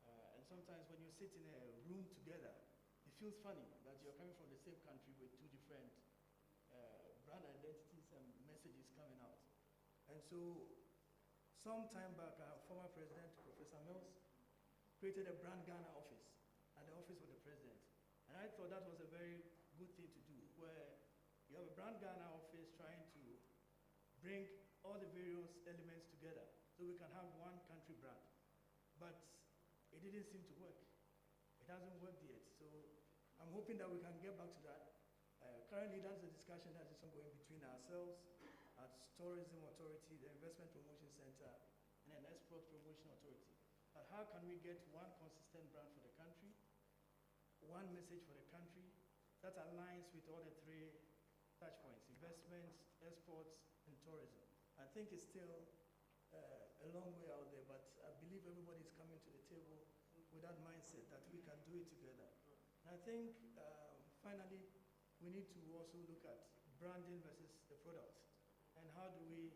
and sometimes when you sit in a room together, it feels funny that you're coming from the same country with two different brand identities and messages coming out. And so some time back, our former president, Professor Mills, created a Brand Ghana office at the office of the president. And I thought that was a very good thing to do, where you have a Brand Ghana office trying to bring all the various elements together so we can have one country brand. But it didn't seem to work. It hasn't worked yet. So I'm hoping that we can get back to that. Currently, that's a discussion that is ongoing between ourselves, as Tourism Authority, the Investment Promotion Center, and an Export Promotion Authority. But how can we get one consistent brand for the country, one message for the country that aligns with all the three touch points: investments, exports, and tourism? I think it's still a long way out there, but I believe everybody is coming to the table with that mindset that we can do it together. And I think, finally, we need to also look at branding versus the product, and how do we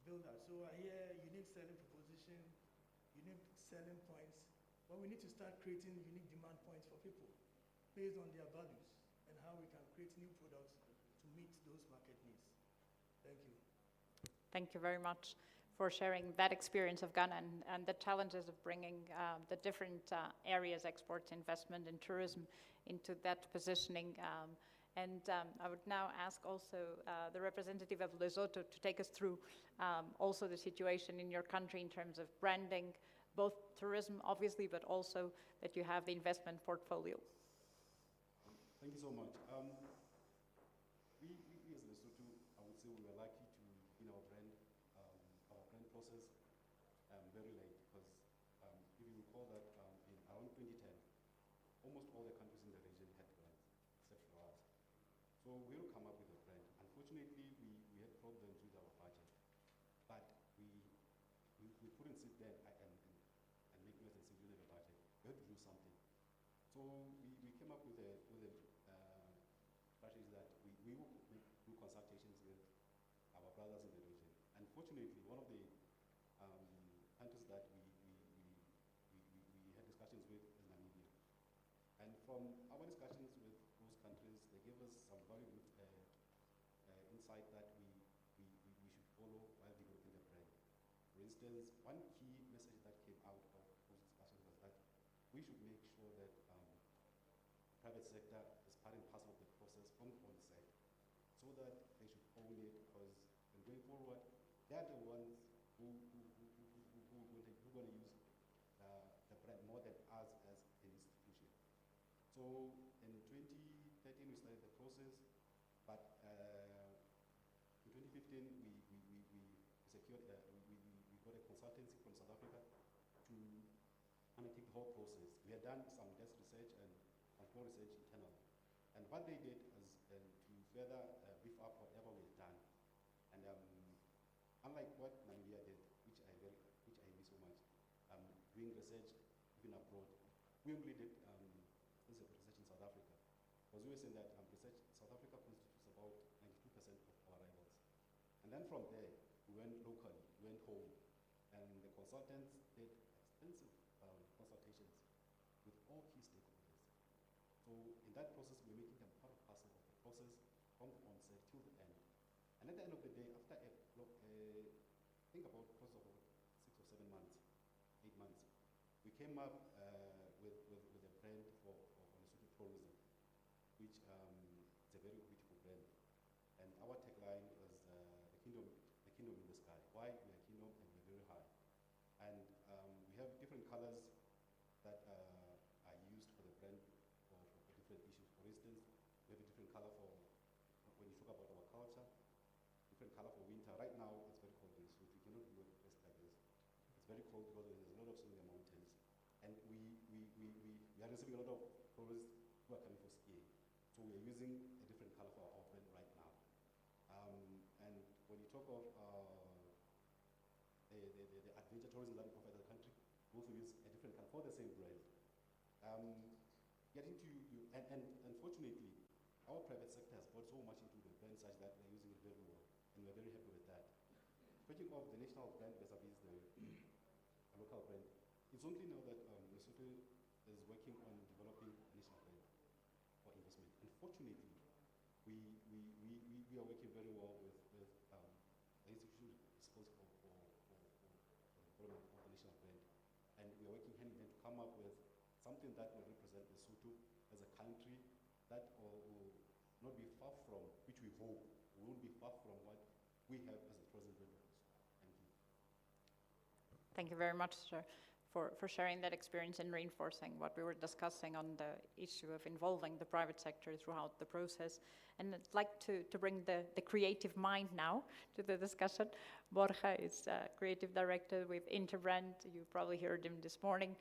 build that. So I hear unique selling proposition, unique selling points, but we need to start creating unique demand points for people based on their values and how we can create new products to meet those market needs. Thank you. Thank you very much for sharing that experience of Ghana and the challenges of bringing the different areas, exports, investment, and tourism, into that positioning. I would now ask also the representative of Lesotho to take us through also the situation in your country in terms of branding, both tourism, obviously, but also that you have the investment portfolio. Thank you so much. We as Lesotho, I would say we were lucky to begin our brand process very late, because if you recall that in around 2010, almost all the countries in the region had brands, except for us. So we will come up with a brand. Unfortunately, we had problems with our budget, but we couldn't sit there and make noise and say we don't have a budget. We had to do something. So we came up with a strategy that we will do consultations with our brothers in the region. Unfortunately, one of the countries that we had discussions with is Namibia. And from our discussions with those countries, they gave us some very good insight that we should follow while developing the brand. For instance, one key message that came out of those discussions was that we should make sure that the private sector is part and parcel of the process from the onset, so that they should own it, because going forward, they're the ones who are going to use the brand more than us as an institution. So in 2013, we started the process, but in 2015, we secured, we got a consultancy from South Africa to undertake the whole process. We had done some desk research and more research internally. And what they did was to further beef up whatever we've done. And unlike what Namibia did, which I miss so much, doing research even abroad, we only did research in South Africa. Because we were saying that South Africa constitutes about 92% of our rivals. And then from there, we went locally. We went home, and the consultants did extensive consultations with all key stakeholders. So in that process, we're making them part of parcel of the process from the onset till the end. And at the end of the day, after think about a process of 6 or 7 months, 8 months, we came up with a brand for Lesotho tourism, which is a very beautiful brand. And our tagline was the kingdom in the sky. Why? We are kingdom and we're very high. And we have different colors that are used for the brand for different issues. For instance, we have a different color for when you talk about our culture, different color for winter. Right now, it's very cold in Lesotho. We cannot do it dressed like this. It's very cold because there's a lot of snow in the mountains. And we are receiving a lot of tourists who are coming for skiing. So we are using a different color for our brand right now. And when you talk of the adventure tourism that we provide the country, we also use a different color for the same brand. Getting to you, and unfortunately, our private sector has bought so much into the brand such that we're using it very well, and we're very happy with that. Speaking of the national brand vis-a-vis the local brand, it's only now that Lesotho is working on developing a national brand for investment. Unfortunately, we are working very well with the institution responsible for the development of the national brand, and we are working hand in hand to come up with something that will represent Lesotho as a country that will not be far from, which we hope won't be far from what we have as a tourism brand. Thank you. Thank you very much, sir, for sharing that experience and reinforcing what we were discussing on the issue of involving the private sector throughout the process. And I'd like to bring the creative mind now to the discussion. Borja is creative director with Interbrand. You probably heard him this morning.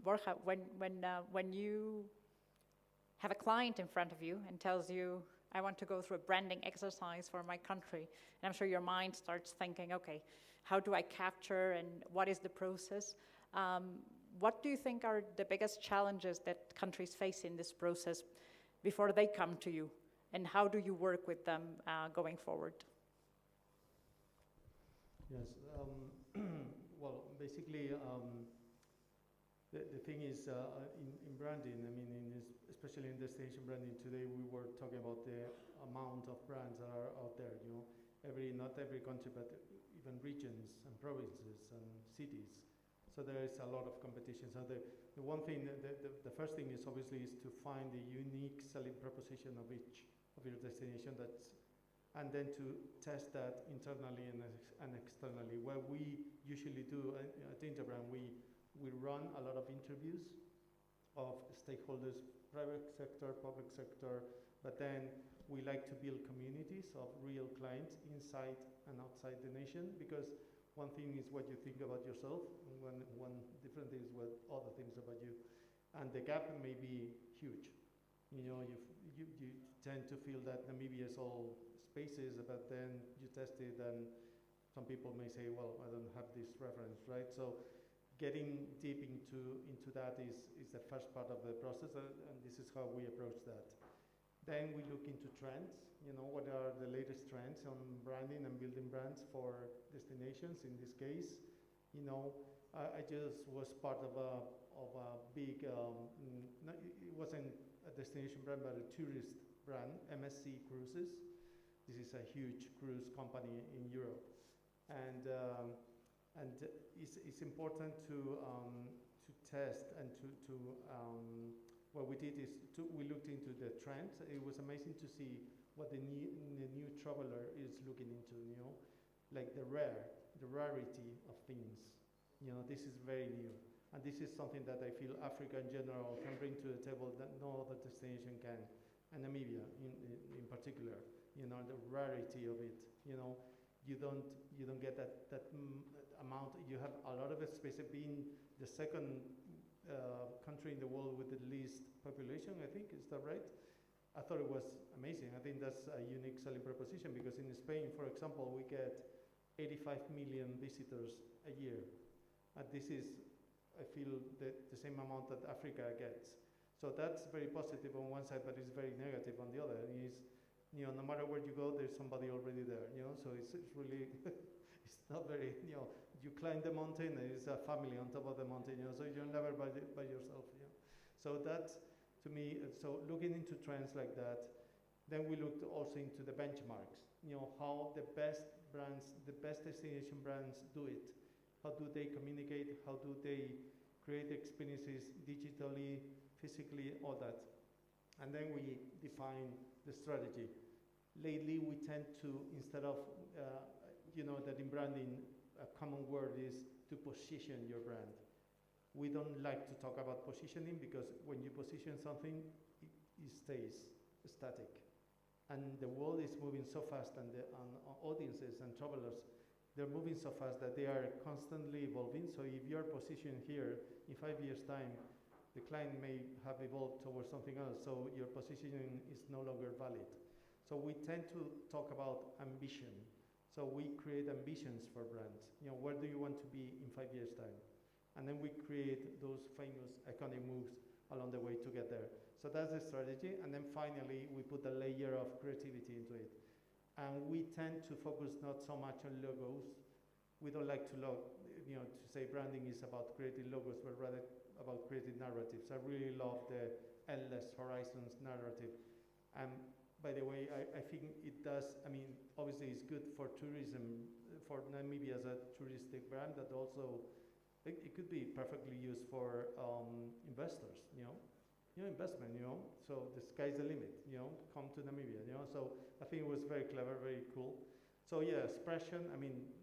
Borja, when you have a client in front of you and tells you, I want to go through a branding exercise for my country, and I'm sure your mind starts thinking, okay, how do I capture and what is the process? What do you think are the biggest challenges that countries face in this process before they come to you? And how do you work with them going forward? Yes, well, basically, the thing is, in branding, I mean, especially in destination branding today, we were talking about the amount of brands that are out there, you know. Not every country, but even regions and provinces and cities. So there is a lot of competition. So the one thing, the first thing is obviously is to find the unique selling proposition of each of your destination, and then to test that internally and externally. What we usually do at Interbrand, we run a lot of interviews of stakeholders, private sector, public sector, but then we like to build communities of real clients inside and outside the nation, because one thing is what you think about yourself, and one different thing is what other things about you. And the gap may be huge. You know, you tend to feel that Namibia is all spaces, but then you test it and some people may say, well, I don't have this reference, right? So getting deep into that is the first part of the process, and this is how we approach that. Then we look into trends, you know, what are the latest trends on branding and building brands for destinations. In this case, you know, I just was part of a big, it wasn't a destination brand, but a tourist brand, MSC Cruises. This is a huge cruise company in Europe. And it's important to test and what we did is we looked into the trends. It was amazing to see what the new traveler is looking into, you know, like the rarity of things. You know, this is very new. And this is something that I feel Africa in general can bring to the table that no other destination can, and Namibia in particular. You know, the rarity of it. You know, you don't get that amount. You have a lot of space. Being the second country in the world with the least population, I think, is that right? I thought it was amazing. I think that's a unique selling proposition, because in Spain, for example, we get 85 million visitors a year. And this is, I feel, the same amount that Africa gets. So that's very positive on one side, but it's very negative on the other. Is, you know, no matter where you go, there's somebody already there. You know, so it's really it's not very, you climb the mountain and it's a family on top of the mountain, so you're never by yourself, So that, to me, so looking into trends like that, then we looked also into the benchmarks, how the best brands, the best destination brands do it. How do they communicate? How do they create experiences digitally, physically, all that? And then we define the strategy. Lately, we tend to, instead of, that in branding, a common word is to position your brand. We don't like to talk about positioning because when you position something, it stays static. And the world is moving so fast, and audiences and travelers, they're moving so fast that they are constantly evolving. So if you're positioned here, in 5 years' time, the client may have evolved towards something else, so your positioning is no longer valid. So we tend to talk about ambition. So we create ambitions for brands. Where do you want to be in 5 years' time? And then we create those famous iconic moves along the way to get there. So that's the strategy. And then finally, we put a layer of creativity into it. And we tend to focus not so much on logos. We don't like to say branding is about creating logos, but rather about creating narratives. I really love the endless horizons narrative. And by the way, I think it does, obviously it's good for tourism, for Namibia as a touristic brand, but also it could be perfectly used for investors, investment, so the sky's the limit, come to Namibia, so I think it was very clever, very cool. So yeah, expression,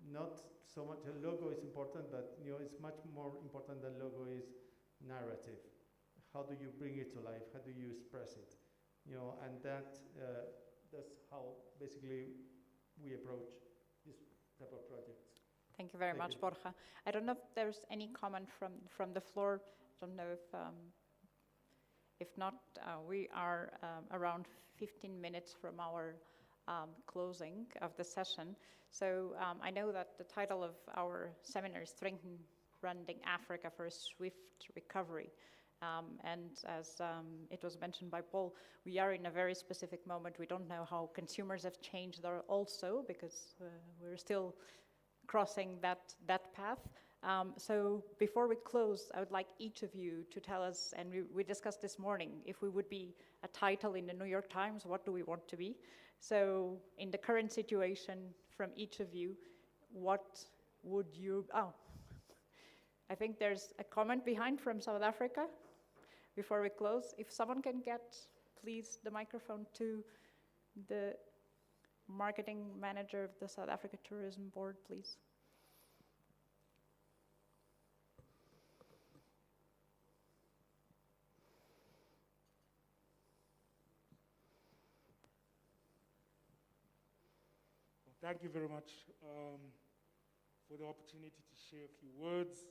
not so much, a logo is important, but it's much more important than logo is narrative. How do you bring it to life? How do you express it? And that's how basically we approach this type of projects. Thank you very much, Borja. I don't know if there's any comment from the floor. I don't know if not, we are around 15 minutes from our closing of the session. So I know that the title of our seminar is Strengthen Branding Africa for a Swift Recovery. And as it was mentioned by Paul, we are in a very specific moment. We don't know how consumers have changed there also, because we're still crossing that path. So before we close, I would like each of you to tell us, and we discussed this morning, if we would be a title in the New York Times, what do we want to be? So in the current situation, from each of you, what would you, I think there's a comment behind from South Africa. Before we close, if someone can get, please, the microphone to the marketing manager of the South Africa Tourism Board, please. Well, thank you very much for the opportunity to share a few words.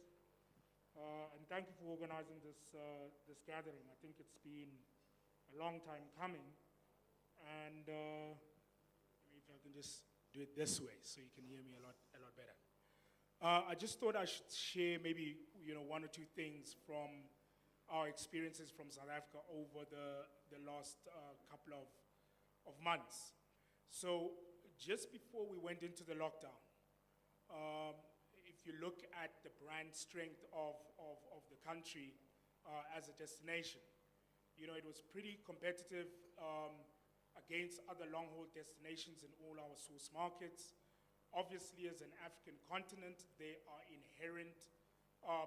And thank you for organizing this gathering. I think it's been a long time coming. And if I can just do it this way so you can hear me a lot better. I just thought I should share maybe one or two things from our experiences from South Africa over the last couple of months. So just before we went into the lockdown, if you look at the brand strength of the country as a destination, it was pretty competitive against other long-haul destinations in all our source markets. Obviously, as an African continent, there are inherent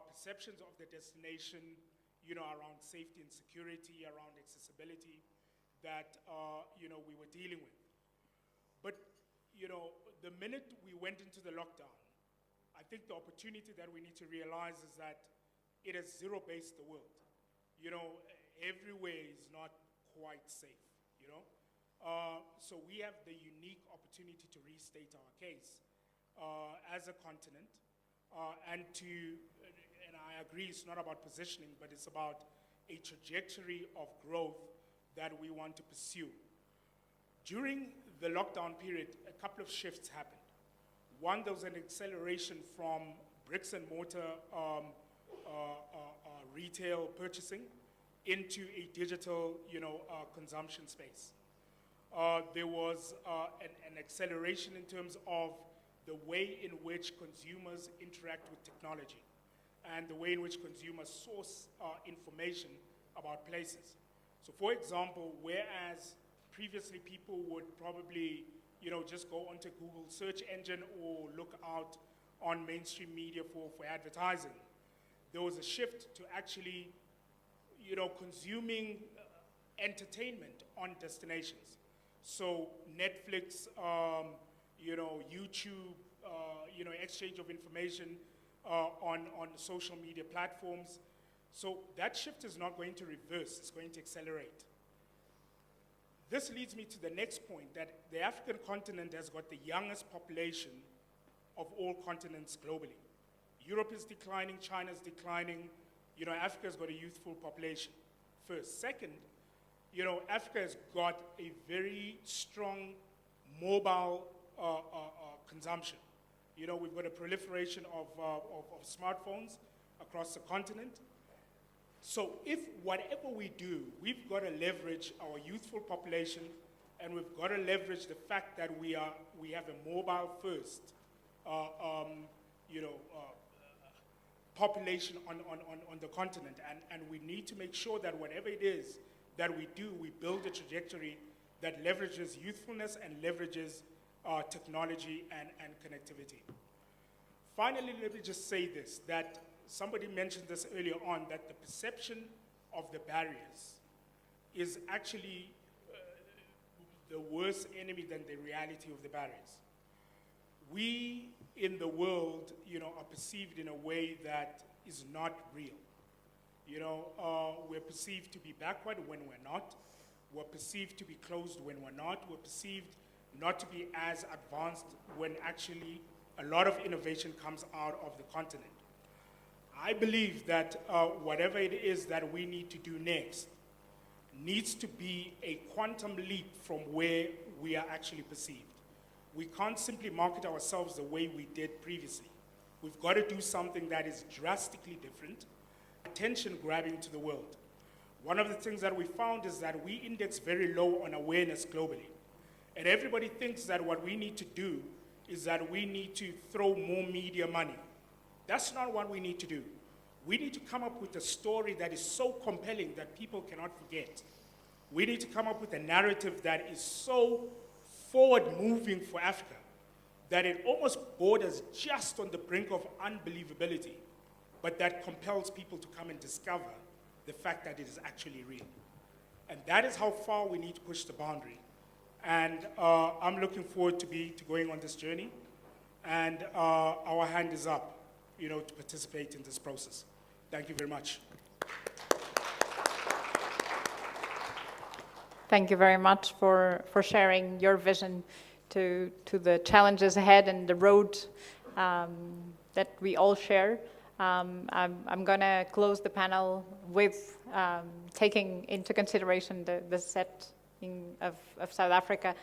perceptions of the destination, around safety and security, around accessibility, that, we were dealing with. But, the minute we went into the lockdown, I think the opportunity that we need to realize is that it has zero-based the world. Everywhere is not quite safe, So we have the unique opportunity to restate our case as a continent, and I agree it's not about positioning, but it's about a trajectory of growth that we want to pursue. During the lockdown period, a couple of shifts happened. One, there was an acceleration from bricks and mortar retail purchasing into a digital, consumption space. There was an acceleration in terms of the way in which consumers interact with technology and the way in which consumers source information about places. So for example, whereas previously people would probably, just go onto Google search engine or look out on mainstream media for advertising, there was a shift to actually, consuming entertainment on destinations. So Netflix, YouTube, exchange of information on social media platforms. So that shift is not going to reverse, it's going to accelerate. This leads me to the next point, that the African continent has got the youngest population of all continents globally. Europe is declining, China's declining, Africa's got a youthful population, first. Second, Africa has got a very strong mobile consumption. We've got a proliferation of smartphones across the continent. So if whatever we do, we've got to leverage our youthful population, and we've got to leverage the fact that we have a mobile first, population on the continent, and we need to make sure that whatever it is that we do, we build a trajectory that leverages youthfulness and leverages technology and connectivity. Finally, let me just say this, that somebody mentioned this earlier on, that the perception of the barriers is actually the worst enemy than the reality of the barriers. We in the world, are perceived in a way that is not real. We're perceived to be backward when we're not. We're perceived to be closed when we're not. We're perceived not to be as advanced when actually a lot of innovation comes out of the continent. I believe that whatever it is that we need to do next needs to be a quantum leap from where we are actually perceived. We can't simply market ourselves the way we did previously. We've got to do something that is drastically different, attention-grabbing to the world. One of the things that we found is that we index very low on awareness globally. And everybody thinks that what we need to do is that we need to throw more media money. That's not what we need to do. We need to come up with a story that is so compelling that people cannot forget. We need to come up with a narrative that is so forward-moving for Africa that it almost borders just on the brink of unbelievability, but that compels people to come and discover the fact that it is actually real. And that is how far we need to push the boundary. And I'm looking forward to going on this journey. And our hand is up, to participate in this process. Thank you very much. Thank you very much for sharing your vision to the challenges ahead and the road that we all share. I'm going to close the panel with taking into consideration the setting of South Africa.